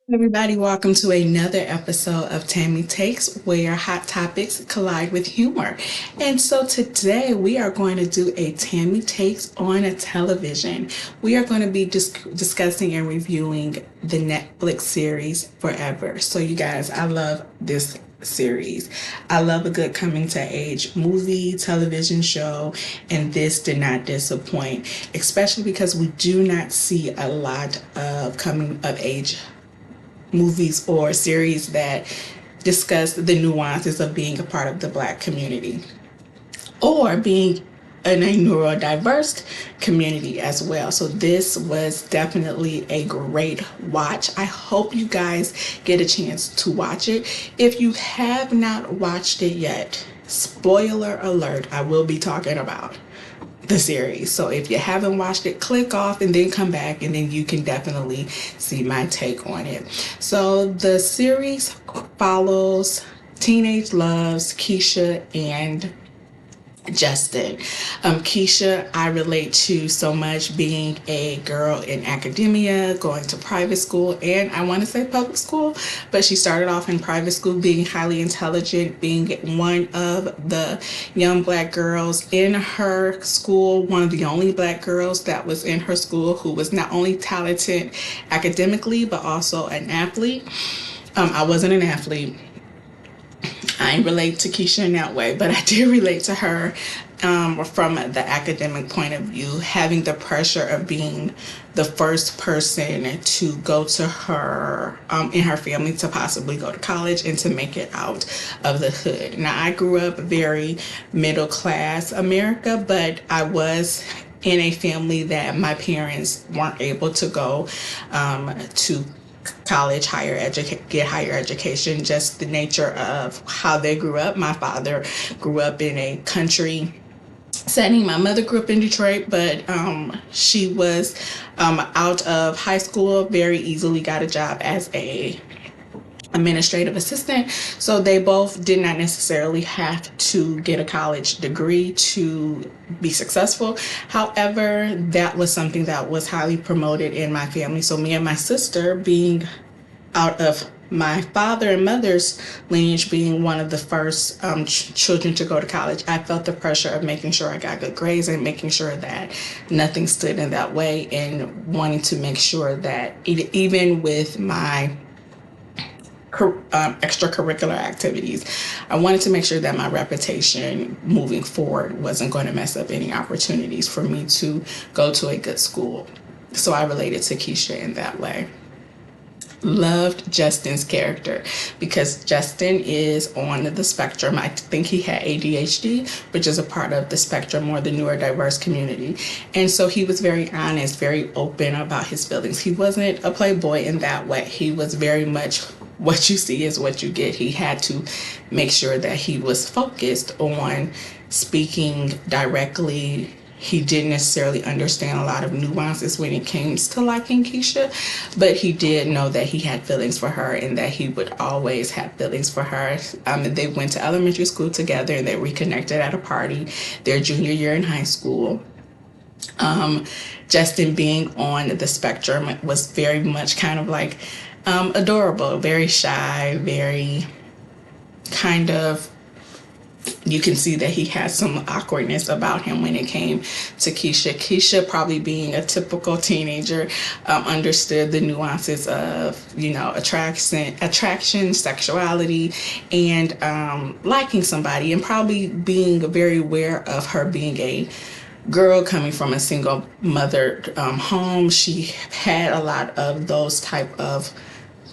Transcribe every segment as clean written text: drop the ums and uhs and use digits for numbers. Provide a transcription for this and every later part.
Everybody, welcome to another episode of Tammi Takes, where hot topics collide with humor. And so today we are going to do a Tammi Takes on a television. We are going to be discussing and reviewing the Netflix series Forever. So you guys, I love this series. I love a good coming to age movie, television show, and this did not disappoint, especially because we do not see a lot of coming of age movies or series that discuss the nuances of being a part of the Black community or being in a neurodiverse community as well. So this was definitely a great watch. I hope you guys get a chance to watch it. If you have not watched it yet, spoiler alert, I will be talking about the series. So if you haven't watched it, click off and then come back, and then you can definitely see my take on it. So the series follows teenage loves Keisha and Justin. Keisha, I relate to so much, being a girl in academia, going to private school, and I want to say public school, but she started off in private school, being highly intelligent, being one of the young Black girls in her school, one of the only Black girls that was in her school who was not only talented academically, but also an athlete. I wasn't an athlete. I ain't relate to Keisha in that way, but I did relate to her from the academic point of view, having the pressure of being the first person to go to her, in her family, to possibly go to college and to make it out of the hood. Now, I grew up very middle class America, but I was in a family that my parents weren't able to go to college, get higher education, just the nature of how they grew up. My father grew up in a country setting. My mother grew up in Detroit, but she was out of high school, very easily got a job as a administrative assistant. So they both did not necessarily have to get a college degree to be successful. However, that was something that was highly promoted in my family. So me and my sister, being out of my father and mother's lineage, being one of the first children to go to college, I felt the pressure of making sure I got good grades and making sure that nothing stood in that way, and wanting to make sure that even with my extracurricular activities, I wanted to make sure that my reputation moving forward wasn't going to mess up any opportunities for me to go to a good school. So I related to Keisha in that way. Loved Justin's character because Justin is on the spectrum. I think he had ADHD, which is a part of the spectrum or the neurodiverse community. And so he was very honest, very open about his feelings. He wasn't a playboy in that way. He was very much what you see is what you get. He had to make sure that he was focused on speaking directly. He didn't necessarily understand a lot of nuances when it came to liking Keisha, but he did know that he had feelings for her and that he would always have feelings for her. They went to elementary school together and they reconnected at a party their junior year in high school. Justin, being on the spectrum, was very much kind of like adorable, very shy, very kind of, you can see that he has some awkwardness about him when it came to Keisha. Keisha, probably being a typical teenager, understood the nuances of, attraction, sexuality, and liking somebody, and probably being very aware of her being a girl coming from a single mother home. She had a lot of those type of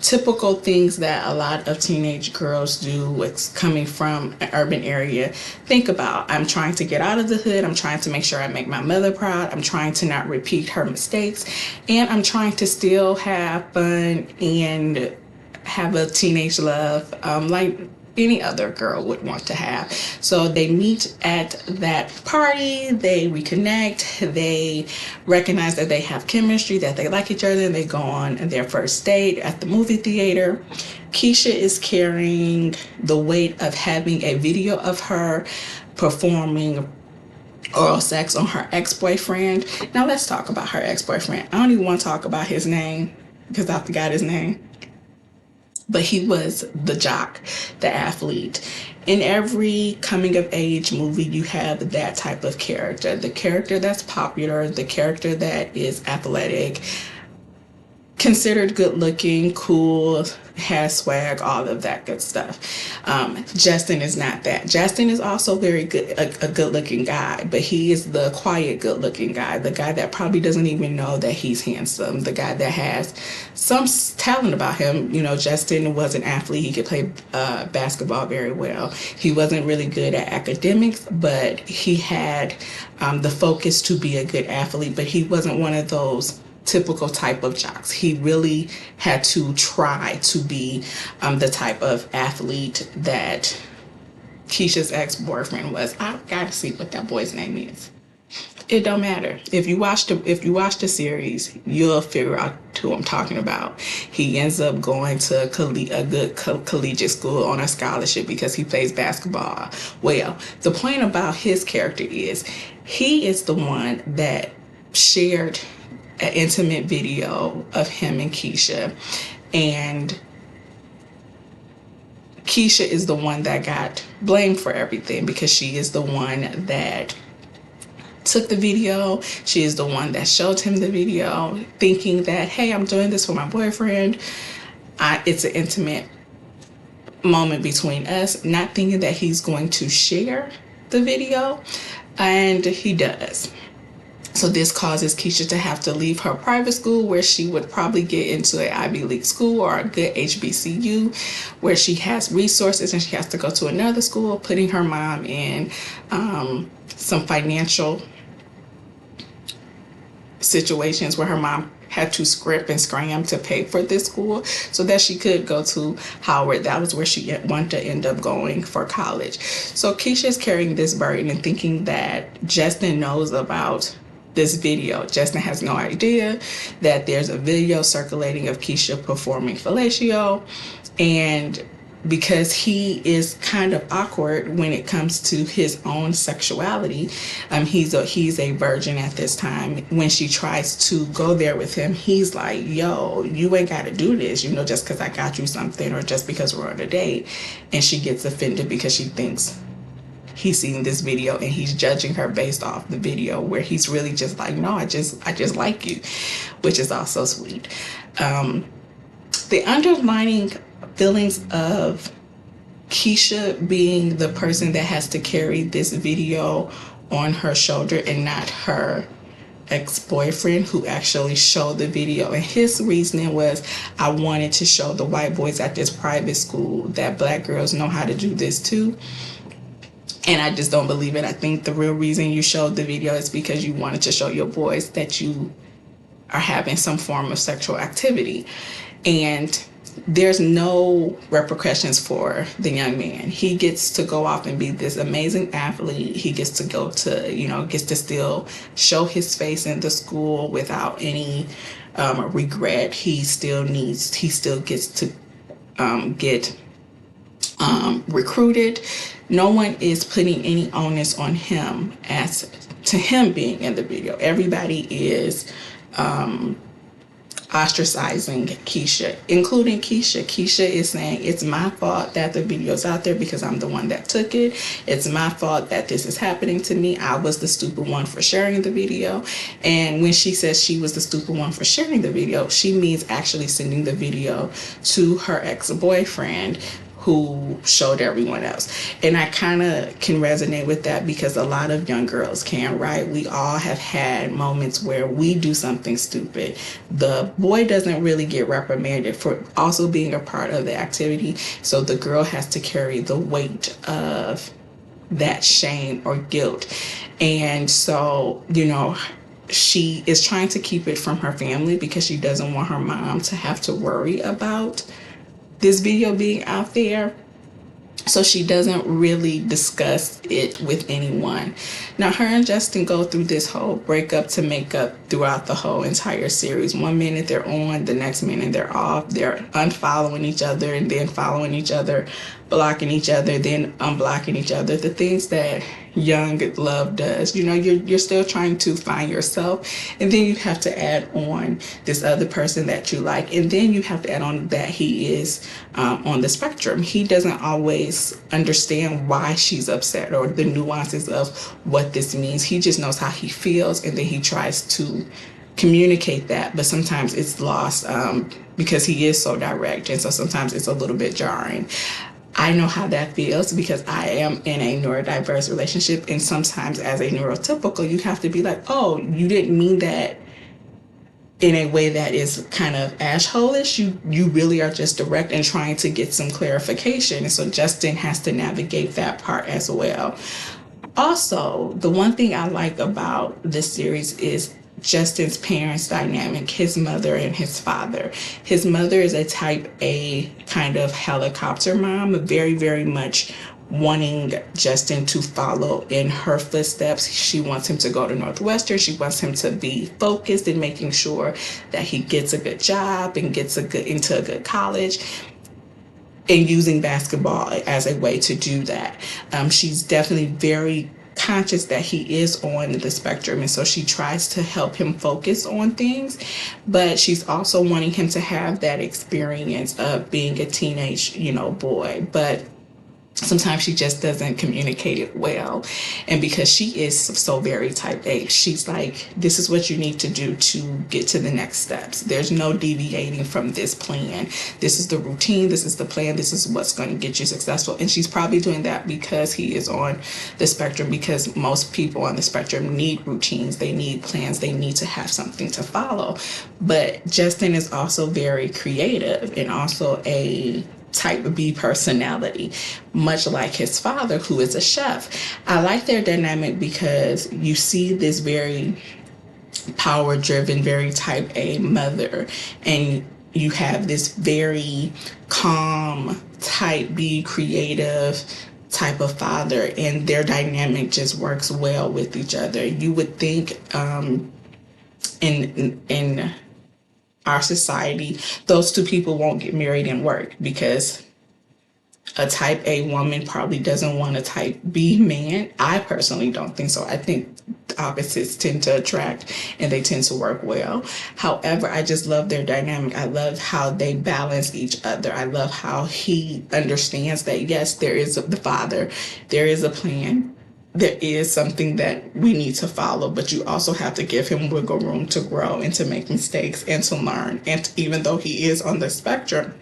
typical things that a lot of teenage girls do with coming from an urban area. Think about, I'm trying to get out of the hood. I'm trying to make sure I make my mother proud. I'm trying to not repeat her mistakes. And I'm trying to still have fun and have a teenage love. Like any other girl would want to have. So they meet at that party, they reconnect, they recognize that they have chemistry, that they like each other, and they go on their first date at the movie theater. Keisha is carrying the weight of having a video of her performing oral sex on her ex-boyfriend. Now let's talk about her ex-boyfriend. I don't even want to talk about his name because I forgot his name. But he was the jock, the athlete. In every coming of age movie, you have that type of character. The character that's popular, the character that is athletic, considered good looking, cool, has swag, all of that good stuff. Justin is not that. Justin is also very good, a good looking guy, but he is the quiet good looking guy, the guy that probably doesn't even know that he's handsome, the guy that has some talent about him. You know, Justin was an athlete. He could play basketball very well. He wasn't really good at academics, but he had the focus to be a good athlete, but he wasn't one of those typical type of jocks. He really had to try to be the type of athlete that Keisha's ex-boyfriend was. I gotta see what that boy's name is. It don't matter. If you watch the series, you'll figure out who I'm talking about. He ends up going to a good collegiate school on a scholarship because he plays basketball well. The point about his character is he is the one that shared an intimate video of him and Keisha, and Keisha is the one that got blamed for everything because she is the one that took the video. She is the one that showed him the video, thinking that, hey, I'm doing this for my boyfriend. It's an intimate moment between us, not thinking that he's going to share the video, and he does. So this causes Keisha to have to leave her private school where she would probably get into an Ivy League school or a good HBCU where she has resources, and she has to go to another school, putting her mom in some financial situations where her mom had to scrimp and scram to pay for this school so that she could go to Howard. That was where she wanted to end up going for college. So Keisha is carrying this burden and thinking that Justin knows about this video. Justin has no idea that there's a video circulating of Keisha performing fellatio, and because he is kind of awkward when it comes to his own sexuality, he's a virgin at this time. When she tries to go there with him, he's like, yo, you ain't got to do this, you know, just because I got you something or just because we're on a date. And she gets offended because she thinks he's seen this video and he's judging her based off the video, where he's really just like, no, I just like you, which is also sweet. The underlining feelings of Keisha being the person that has to carry this video on her shoulder and not her ex-boyfriend who actually showed the video. And his reasoning was, I wanted to show the white boys at this private school that black girls know how to do this too. And I just don't believe it. I think the real reason you showed the video is because you wanted to show your boys that you are having some form of sexual activity. And there's no repercussions for the young man. He gets to go off and be this amazing athlete. He gets to go to, gets to still show his face in the school without any regret. He still gets to get recruited. No one is putting any onus on him as to him being in the video. Everybody is ostracizing Keisha, including Keisha. Keisha is saying, it's my fault that the video's out there because I'm the one that took it. It's my fault that this is happening to me. I was the stupid one for sharing the video. And when she says she was the stupid one for sharing the video, she means actually sending the video to her ex-boyfriend, who showed everyone else. And I kind of can resonate with that because a lot of young girls can, right? We all have had moments where we do something stupid. The boy doesn't really get reprimanded for also being a part of the activity. So the girl has to carry the weight of that shame or guilt. And so, she is trying to keep it from her family because she doesn't want her mom to have to worry about this video being out there. So she doesn't really discuss it with anyone. Now, her and Justin go through this whole breakup to make up throughout the whole entire series. One minute they're on, the next minute they're off. They're unfollowing each other and then following each other, blocking each other, then unblocking each other. The things that young love does. You know, you're still trying to find yourself, and then you have to add on this other person that you like, and then you have to add on that he is on the spectrum. He doesn't always understand why she's upset or the nuances of what this means. He just knows how he feels, and then he tries to communicate that, but sometimes it's lost because he is so direct, and so sometimes it's a little bit jarring. I know how that feels because I am in a neurodiverse relationship, and sometimes as a neurotypical, you have to be like, oh, you didn't mean that in a way that is kind of asshole-ish. You really are just direct and trying to get some clarification. And so Justin has to navigate that part as well. Also, the one thing I like about this series is Justin's parents' dynamic, his mother and his father. His mother is a type A kind of helicopter mom, very, very much wanting Justin to follow in her footsteps. She wants him to go to Northwestern. She wants him to be focused in making sure that he gets a good job and gets into a good college, and using basketball as a way to do that. She's definitely very conscious that he is on the spectrum, and so she tries to help him focus on things, but she's also wanting him to have that experience of being a teenage, boy. But sometimes she just doesn't communicate it well. And because she is so very type A, she's like, this is what you need to do to get to the next steps. There's no deviating from this plan. This is the routine. This is the plan. This is what's going to get you successful. And she's probably doing that because he is on the spectrum, because most people on the spectrum need routines. They need plans. They need to have something to follow. But Justin is also very creative and also a type B personality, much like his father, who is a chef. I like their dynamic because you see this very power-driven, very type A mother, and you have this very calm, type B, creative type of father, and their dynamic just works well with each other. You would think in our society, those two people won't get married and work, because a type A woman probably doesn't want a type B man. I personally don't think so. I think opposites tend to attract and they tend to work well. However, I just love their dynamic. I love how they balance each other. I love how he understands that, yes, there is the father, there is a plan, there is something that we need to follow, but you also have to give him wiggle room to grow and to make mistakes and to learn. And even though he is on the spectrum,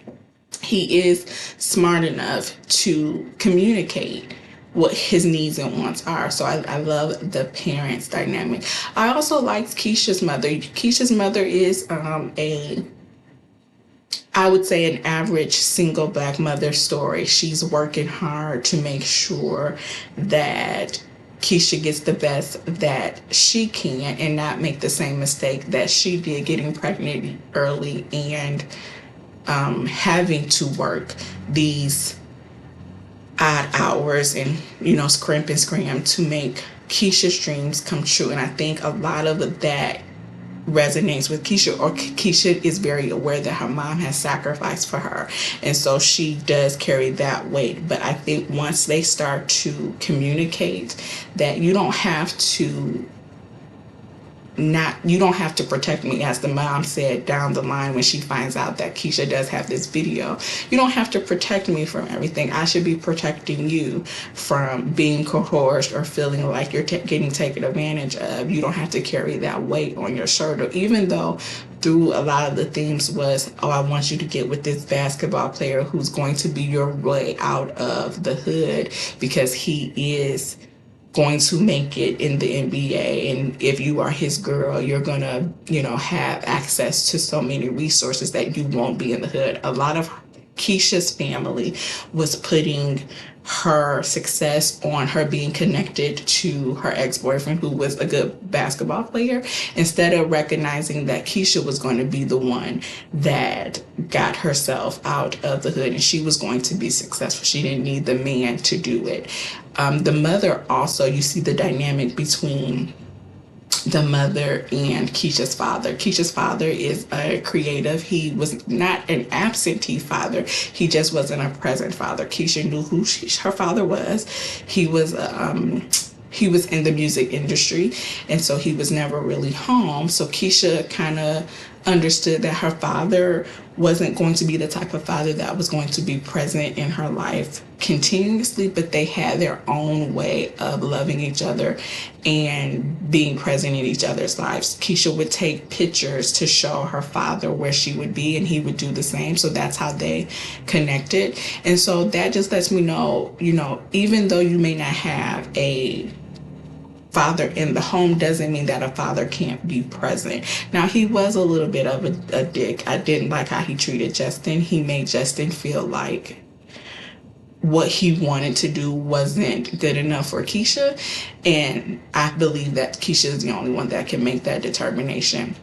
he is smart enough to communicate what his needs and wants are. So I love the parents dynamic. I also like Keisha's mother. Keisha's mother is I would say an average single Black mother story. She's working hard to make sure that Keisha gets the best that she can and not make the same mistake that she did, getting pregnant early and having to work these odd hours and, scrimp and scram to make Keisha's dreams come true. And I think a lot of that resonates with Keisha, or Keisha is very aware that her mom has sacrificed for her, and so she does carry that weight. But I think once they start to communicate that you don't have to protect me, as the mom said down the line when she finds out that Keisha does have this video. You don't have to protect me from everything. I should be protecting you from being coerced or feeling like you're getting taken advantage of. You don't have to carry that weight on your shoulder, even though through a lot of the themes was, oh, I want you to get with this basketball player who's going to be your way out of the hood, because he is going to make it in the NBA, and if you are his girl, you're gonna, have access to so many resources that you won't be in the hood. A lot of Keisha's family was putting her success on her being connected to her ex-boyfriend, who was a good basketball player, instead of recognizing that Keisha was going to be the one that got herself out of the hood and she was going to be successful. She didn't need the man to do it. The mother also, you see the dynamic between the mother and Keisha's father. Keisha's father is a creative. He was not an absentee father. He just wasn't a present father. Keisha knew who her father was. He was in the music industry, and so he was never really home. So Keisha kind of understood that her father wasn't going to be the type of father that was going to be present in her life continuously, but they had their own way of loving each other and being present in each other's lives. Keisha would take pictures to show her father where she would be, and he would do the same. So that's how they connected. And so that just lets me know, even though you may not have a father in the home, doesn't mean that a father can't be present. Now, he was a little bit of a dick. I didn't like how he treated Justin. He made Justin feel like what he wanted to do wasn't good enough for Keisha. And I believe that Keisha is the only one that can make that determination.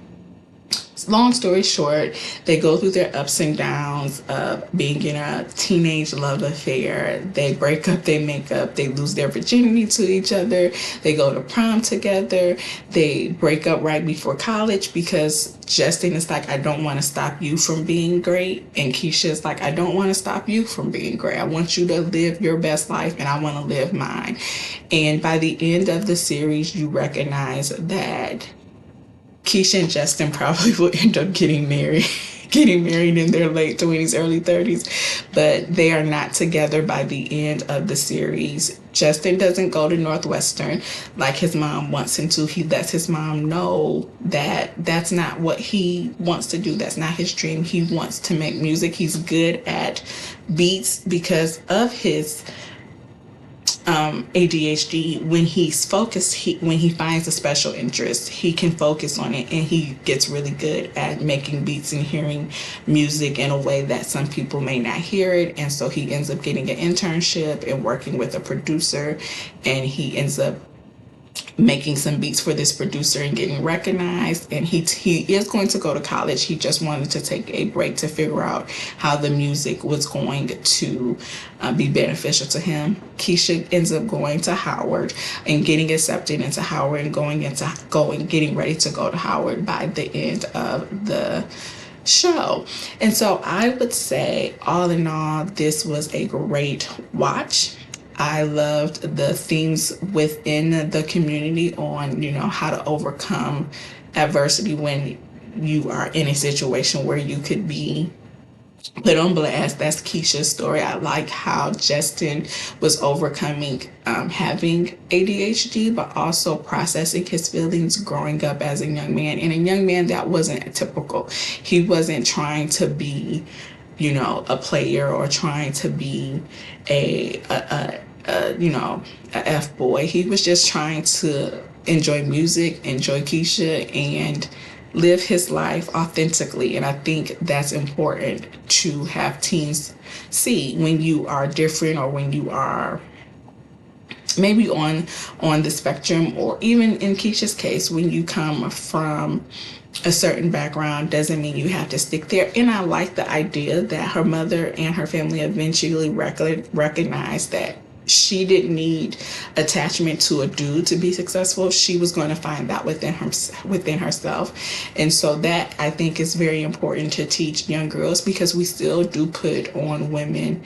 Long story short, they go through their ups and downs of being in a teenage love affair. They break up, they make up, they lose their virginity to each other. They go to prom together. They break up right before college because Justin is like, I don't want to stop you from being great. And Keisha is like, I don't want to stop you from being great. I want you to live your best life and I want to live mine. And by the end of the series, you recognize that Keisha and Justin probably will end up getting married in their late 20s, early 30s, but they are not together by the end of the series. Justin doesn't go to Northwestern like his mom wants him to. He lets his mom know that that's not what he wants to do. That's not his dream. He wants to make music. He's good at beats because of his ADHD. When he's focused, when he finds a special interest, he can focus on it, and he gets really good at making beats and hearing music in a way that some people may not hear it. And so he ends up getting an internship and working with a producer, and he ends up making some beats for this producer and getting recognized. And he is going to go to college. He just wanted to take a break to figure out how the music was going to be beneficial to him. Keisha ends up going to Howard and getting accepted into Howard and getting ready to go to Howard by the end of the show. And so I would say, all in all, this was a great watch. I loved the themes within the community on, how to overcome adversity when you are in a situation where you could be put on blast. That's Keisha's story. I like how Justin was overcoming having ADHD, but also processing his feelings growing up as a young man. And a young man that wasn't typical. He wasn't trying to be, a player or trying to be a F-boy. He was just trying to enjoy music, enjoy Keisha, and live his life authentically. And I think that's important to have teens see when you are different, or when you are maybe on the spectrum, or even in Keisha's case, when you come from a certain background, doesn't mean you have to stick there. And I like the idea that her mother and her family eventually recognized that she didn't need attachment to a dude to be successful. She was going to find that within herself. And so that, I think, is very important to teach young girls, because we still do put on women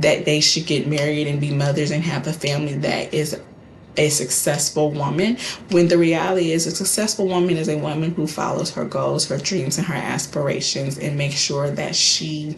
that they should get married and be mothers and have a family that is a successful woman, when the reality is a successful woman is a woman who follows her goals, her dreams, and her aspirations, and makes sure that she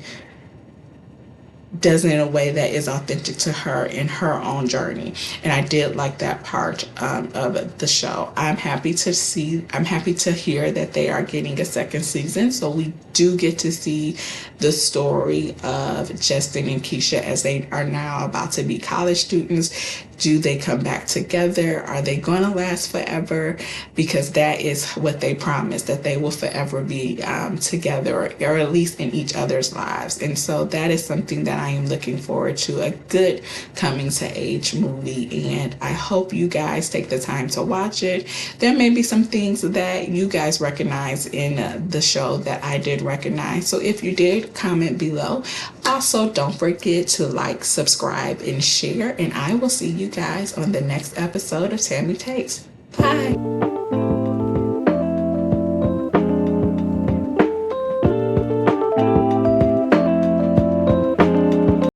does it in a way that is authentic to her in her own journey. And I did like that part of the show. I'm happy to hear that they are getting a second season. So we do get to see the story of Justin and Keisha as they are now about to be college students. Do they come back together? Are they going to last forever? Because that is what they promise, that they will forever be together, or at least in each other's lives. And so that is something that I am looking forward to, a good coming to age movie. And I hope you guys take the time to watch it. There may be some things that you guys recognize in the show that I did recognize. So if you did, comment below. Also, don't forget to like, subscribe, and share. And I will see you guys on the next episode of Tammi Takes. Bye.